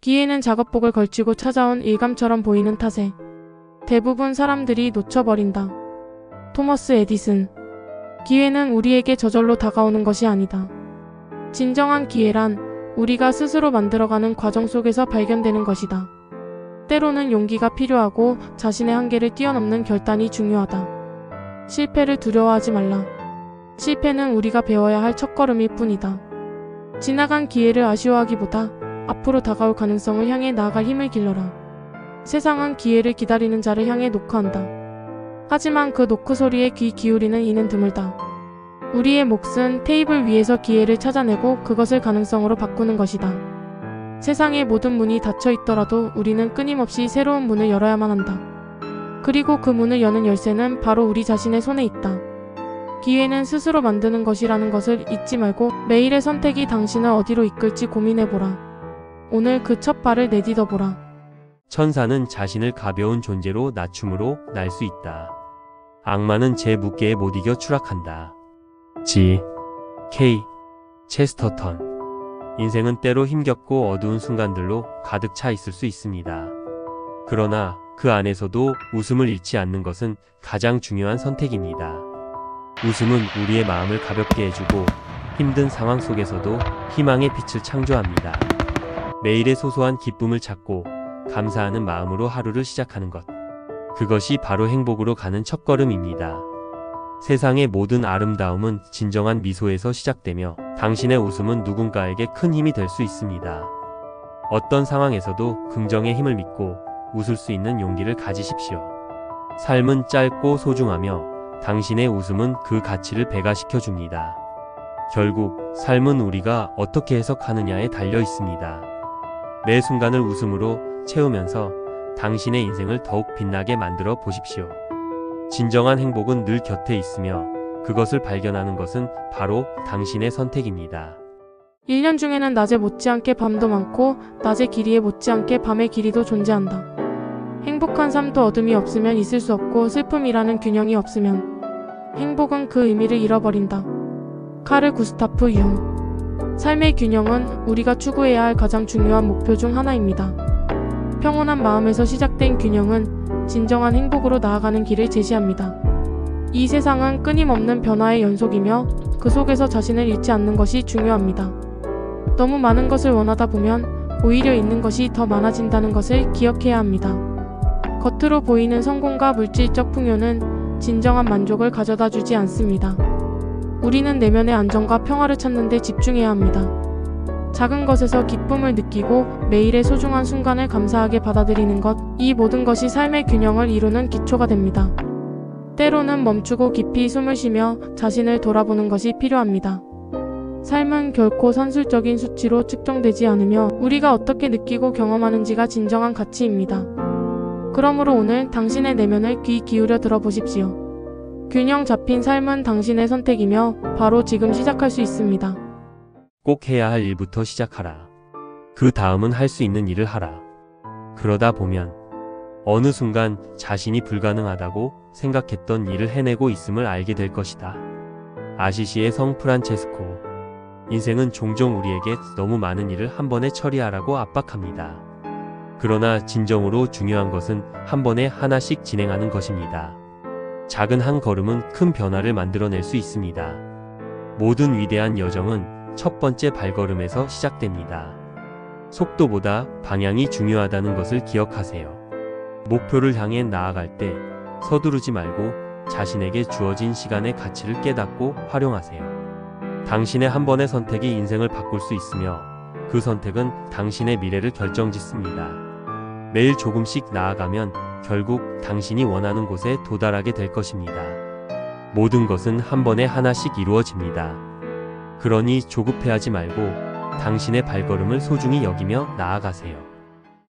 기회는 작업복을 걸치고 찾아온 일감처럼 보이는 탓에 대부분 사람들이 놓쳐버린다. 토머스 에디슨. 기회는 우리에게 저절로 다가오는 것이 아니다. 진정한 기회란 우리가 스스로 만들어가는 과정 속에서 발견되는 것이다. 때로는 용기가 필요하고 자신의 한계를 뛰어넘는 결단이 중요하다. 실패를 두려워하지 말라. 실패는 우리가 배워야 할 첫걸음일 뿐이다. 지나간 기회를 아쉬워하기보다 앞으로 다가올 가능성을 향해 나아갈 힘을 길러라. 세상은 기회를 기다리는 자를 향해 노크한다. 하지만 그 노크 소리에 귀 기울이는 이는 드물다. 우리의 몫은 테이블 위에서 기회를 찾아내고 그것을 가능성으로 바꾸는 것이다. 세상의 모든 문이 닫혀 있더라도 우리는 끊임없이 새로운 문을 열어야만 한다. 그리고 그 문을 여는 열쇠는 바로 우리 자신의 손에 있다. 기회는 스스로 만드는 것이라는 것을 잊지 말고 매일의 선택이 당신을 어디로 이끌지 고민해보라. 오늘 그 첫 발을 내딛어보라. 천사는 자신을 가벼운 존재로 낮춤으로 날 수 있다. 악마는 제 무게에 못 이겨 추락한다. G. K. 체스터턴. 인생은 때로 힘겹고 어두운 순간들로 가득 차 있을 수 있습니다. 그러나 그 안에서도 웃음을 잃지 않는 것은 가장 중요한 선택입니다. 웃음은 우리의 마음을 가볍게 해주고 힘든 상황 속에서도 희망의 빛을 창조합니다. 매일의 소소한 기쁨을 찾고 감사하는 마음으로 하루를 시작하는 것. 그것이 바로 행복으로 가는 첫걸음입니다. 세상의 모든 아름다움은 진정한 미소에서 시작되며 당신의 웃음은 누군가에게 큰 힘이 될 수 있습니다. 어떤 상황에서도 긍정의 힘을 믿고 웃을 수 있는 용기를 가지십시오. 삶은 짧고 소중하며 당신의 웃음은 그 가치를 배가시켜 줍니다. 결국 삶은 우리가 어떻게 해석하느냐에 달려 있습니다. 매 순간을 웃음으로 채우면서 당신의 인생을 더욱 빛나게 만들어 보십시오. 진정한 행복은 늘 곁에 있으며 그것을 발견하는 것은 바로 당신의 선택입니다. 1년 중에는 낮에 못지않게 밤도 많고 낮의 길이에 못지않게 밤의 길이도 존재한다. 행복한 삶도 어둠이 없으면 있을 수 없고 슬픔이라는 균형이 없으면 행복은 그 의미를 잃어버린다. 카를 구스타프 융. 삶의 균형은 우리가 추구해야 할 가장 중요한 목표 중 하나입니다. 평온한 마음에서 시작된 균형은 진정한 행복으로 나아가는 길을 제시합니다. 이 세상은 끊임없는 변화의 연속이며 그 속에서 자신을 잃지 않는 것이 중요합니다. 너무 많은 것을 원하다 보면 오히려 잃는 것이 더 많아진다는 것을 기억해야 합니다. 겉으로 보이는 성공과 물질적 풍요는 진정한 만족을 가져다 주지 않습니다. 우리는 내면의 안정과 평화를 찾는 데 집중해야 합니다. 작은 것에서 기쁨을 느끼고 매일의 소중한 순간을 감사하게 받아들이는 것, 이 모든 것이 삶의 균형을 이루는 기초가 됩니다. 때로는 멈추고 깊이 숨을 쉬며 자신을 돌아보는 것이 필요합니다. 삶은 결코 산술적인 수치로 측정되지 않으며 우리가 어떻게 느끼고 경험하는지가 진정한 가치입니다. 그러므로 오늘 당신의 내면을 귀 기울여 들어보십시오. 균형 잡힌 삶은 당신의 선택이며 바로 지금 시작할 수 있습니다. 꼭 해야 할 일부터 시작하라. 그 다음은 할 수 있는 일을 하라. 그러다 보면 어느 순간 자신이 불가능하다고 생각했던 일을 해내고 있음을 알게 될 것이다. 아시시의 성 프란체스코. 인생은 종종 우리에게 너무 많은 일을 한 번에 처리하라고 압박합니다. 그러나 진정으로 중요한 것은 한 번에 하나씩 진행하는 것입니다. 작은 한 걸음은 큰 변화를 만들어낼 수 있습니다. 모든 위대한 여정은 첫 번째 발걸음에서 시작됩니다. 속도보다 방향이 중요하다는 것을 기억하세요. 목표를 향해 나아갈 때 서두르지 말고 자신에게 주어진 시간의 가치를 깨닫고 활용하세요. 당신의 한 번의 선택이 인생을 바꿀 수 있으며 그 선택은 당신의 미래를 결정짓습니다. 매일 조금씩 나아가면 결국 당신이 원하는 곳에 도달하게 될 것입니다. 모든 것은 한 번에 하나씩 이루어집니다. 그러니 조급해하지 말고 당신의 발걸음을 소중히 여기며 나아가세요.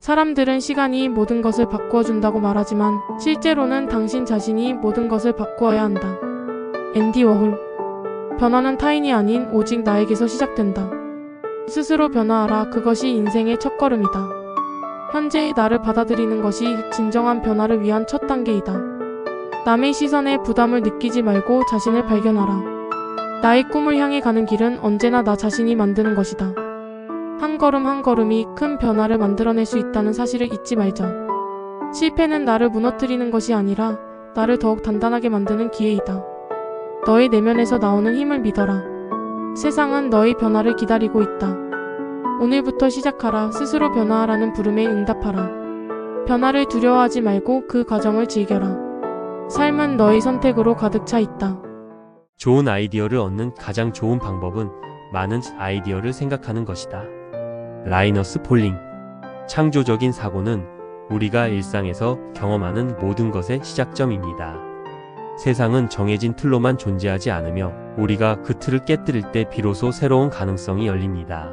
사람들은 시간이 모든 것을 바꾸어 준다고 말하지만 실제로는 당신 자신이 모든 것을 바꾸어야 한다. 앤디 워홀. 변화는 타인이 아닌 오직 나에게서 시작된다. 스스로 변화하라. 그것이 인생의 첫걸음이다. 현재의 나를 받아들이는 것이 진정한 변화를 위한 첫 단계이다. 남의 시선에 부담을 느끼지 말고 자신을 발견하라. 나의 꿈을 향해 가는 길은 언제나 나 자신이 만드는 것이다. 한 걸음 한 걸음이 큰 변화를 만들어낼 수 있다는 사실을 잊지 말자. 실패는 나를 무너뜨리는 것이 아니라 나를 더욱 단단하게 만드는 기회이다. 너의 내면에서 나오는 힘을 믿어라. 세상은 너의 변화를 기다리고 있다. 오늘부터 시작하라. 스스로 변화하라는 부름에 응답하라. 변화를 두려워하지 말고 그 과정을 즐겨라. 삶은 너의 선택으로 가득 차 있다. 좋은 아이디어를 얻는 가장 좋은 방법은 많은 아이디어를 생각하는 것이다. 라이너스 폴링. 창조적인 사고는 우리가 일상에서 경험하는 모든 것의 시작점입니다. 세상은 정해진 틀로만 존재하지 않으며 우리가 그 틀을 깨뜨릴 때 비로소 새로운 가능성이 열립니다.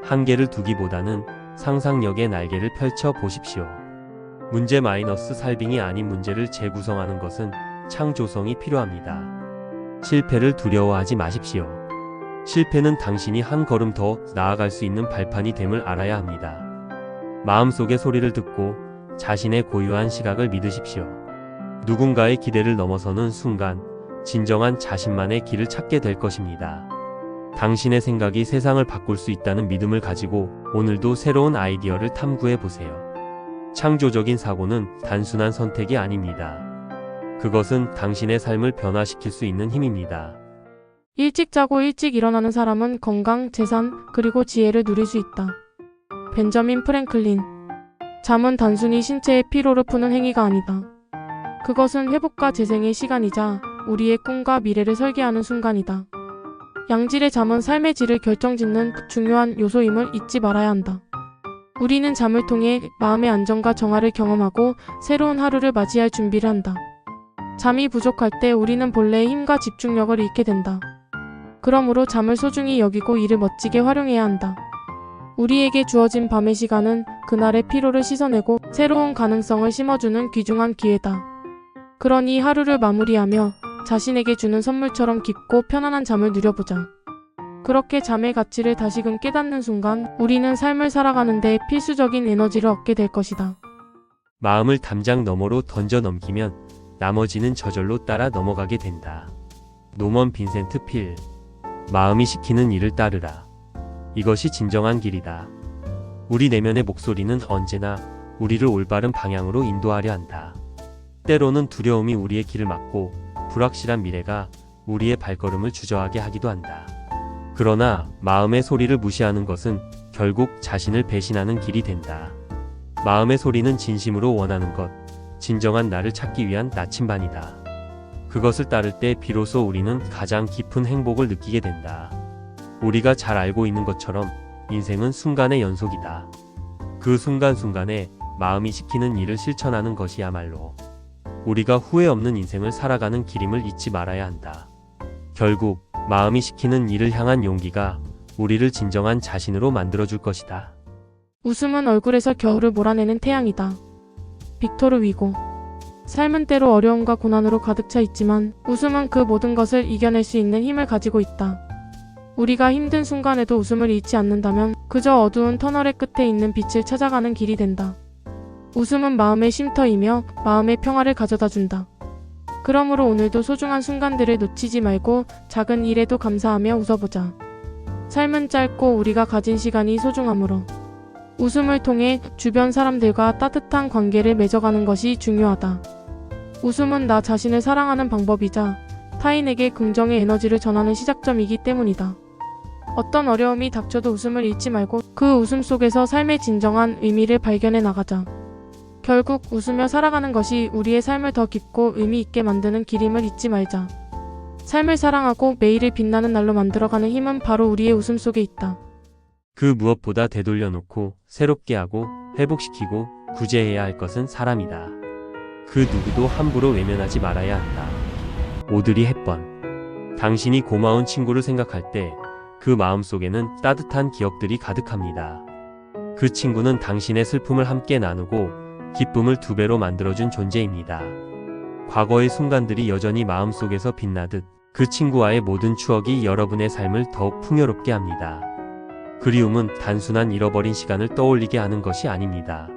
한계를 두기보다는 상상력의 날개를 펼쳐 보십시오. 문제 마이너스 살빙이 아닌 문제를 재구성하는 것은 창조성이 필요합니다. 실패를 두려워하지 마십시오. 실패는 당신이 한 걸음 더 나아갈 수 있는 발판이 됨을 알아야 합니다. 마음속의 소리를 듣고 자신의 고유한 시각을 믿으십시오. 누군가의 기대를 넘어서는 순간 진정한 자신만의 길을 찾게 될 것입니다. 당신의 생각이 세상을 바꿀 수 있다는 믿음을 가지고 오늘도 새로운 아이디어를 탐구해 보세요. 창조적인 사고는 단순한 선택이 아닙니다. 그것은 당신의 삶을 변화시킬 수 있는 힘입니다. 일찍 자고 일찍 일어나는 사람은 건강, 재산, 그리고 지혜를 누릴 수 있다. 벤저민 프랭클린. 잠은 단순히 신체의 피로를 푸는 행위가 아니다. 그것은 회복과 재생의 시간이자 우리의 꿈과 미래를 설계하는 순간이다. 양질의 잠은 삶의 질을 결정짓는 중요한 요소임을 잊지 말아야 한다. 우리는 잠을 통해 마음의 안정과 정화를 경험하고 새로운 하루를 맞이할 준비를 한다. 잠이 부족할 때 우리는 본래의 힘과 집중력을 잃게 된다. 그러므로 잠을 소중히 여기고 이를 멋지게 활용해야 한다. 우리에게 주어진 밤의 시간은 그날의 피로를 씻어내고 새로운 가능성을 심어주는 귀중한 기회다. 그러니 하루를 마무리하며 자신에게 주는 선물처럼 깊고 편안한 잠을 누려보자. 그렇게 잠의 가치를 다시금 깨닫는 순간 우리는 삶을 살아가는 데 필수적인 에너지를 얻게 될 것이다. 마음을 담장 너머로 던져 넘기면 나머지는 저절로 따라 넘어가게 된다. 노먼 빈센트 필. 마음이 시키는 일을 따르라. 이것이 진정한 길이다. 우리 내면의 목소리는 언제나 우리를 올바른 방향으로 인도하려 한다. 때로는 두려움이 우리의 길을 막고 불확실한 미래가 우리의 발걸음을 주저하게 하기도 한다. 그러나 마음의 소리를 무시하는 것은 결국 자신을 배신하는 길이 된다. 마음의 소리는 진심으로 원하는 것, 진정한 나를 찾기 위한 나침반이다. 그것을 따를 때 비로소 우리는 가장 깊은 행복을 느끼게 된다. 우리가 잘 알고 있는 것처럼 인생은 순간의 연속이다. 그 순간순간에 마음이 시키는 일을 실천하는 것이야말로 우리가 후회 없는 인생을 살아가는 길임을 잊지 말아야 한다. 결국 마음이 시키는 일을 향한 용기가 우리를 진정한 자신으로 만들어줄 것이다. 웃음은 얼굴에서 겨울을 몰아내는 태양이다. 빅토르 위고. 삶은 때로 어려움과 고난으로 가득 차 있지만 웃음은 그 모든 것을 이겨낼 수 있는 힘을 가지고 있다. 우리가 힘든 순간에도 웃음을 잃지 않는다면 그저 어두운 터널의 끝에 있는 빛을 찾아가는 길이 된다. 웃음은 마음의 쉼터이며 마음의 평화를 가져다 준다. 그러므로 오늘도 소중한 순간들을 놓치지 말고 작은 일에도 감사하며 웃어보자. 삶은 짧고 우리가 가진 시간이 소중하므로 웃음을 통해 주변 사람들과 따뜻한 관계를 맺어가는 것이 중요하다. 웃음은 나 자신을 사랑하는 방법이자 타인에게 긍정의 에너지를 전하는 시작점이기 때문이다. 어떤 어려움이 닥쳐도 웃음을 잃지 말고 그 웃음 속에서 삶의 진정한 의미를 발견해 나가자. 결국 웃으며 살아가는 것이 우리의 삶을 더 깊고 의미 있게 만드는 길임을 잊지 말자. 삶을 사랑하고 매일을 빛나는 날로 만들어가는 힘은 바로 우리의 웃음 속에 있다. 그 무엇보다 되돌려놓고 새롭게 하고 회복시키고 구제해야 할 것은 사람이다. 그 누구도 함부로 외면하지 말아야 한다. 오드리 헵번. 당신이 고마운 친구를 생각할 때 그 마음속에는 따뜻한 기억들이 가득합니다. 그 친구는 당신의 슬픔을 함께 나누고 기쁨을 2배로 만들어준 존재입니다. 과거의 순간들이 여전히 마음속에서 빛나듯 그 친구와의 모든 추억이 여러분의 삶을 더욱 풍요롭게 합니다. 그리움은 단순한 잃어버린 시간을 떠올리게 하는 것이 아닙니다.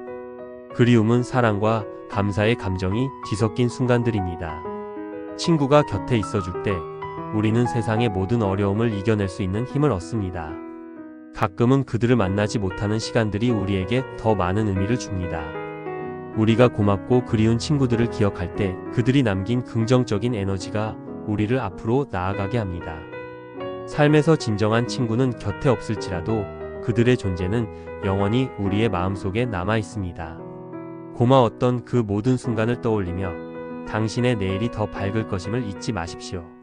그리움은 사랑과 감사의 감정이 뒤섞인 순간들입니다. 친구가 곁에 있어줄 때 우리는 세상의 모든 어려움을 이겨낼 수 있는 힘을 얻습니다. 가끔은 그들을 만나지 못하는 시간들이 우리에게 더 많은 의미를 줍니다. 우리가 고맙고 그리운 친구들을 기억할 때 그들이 남긴 긍정적인 에너지가 우리를 앞으로 나아가게 합니다. 삶에서 진정한 친구는 곁에 없을지라도 그들의 존재는 영원히 우리의 마음속에 남아 있습니다. 고마웠던 그 모든 순간을 떠올리며 당신의 내일이 더 밝을 것임을 잊지 마십시오.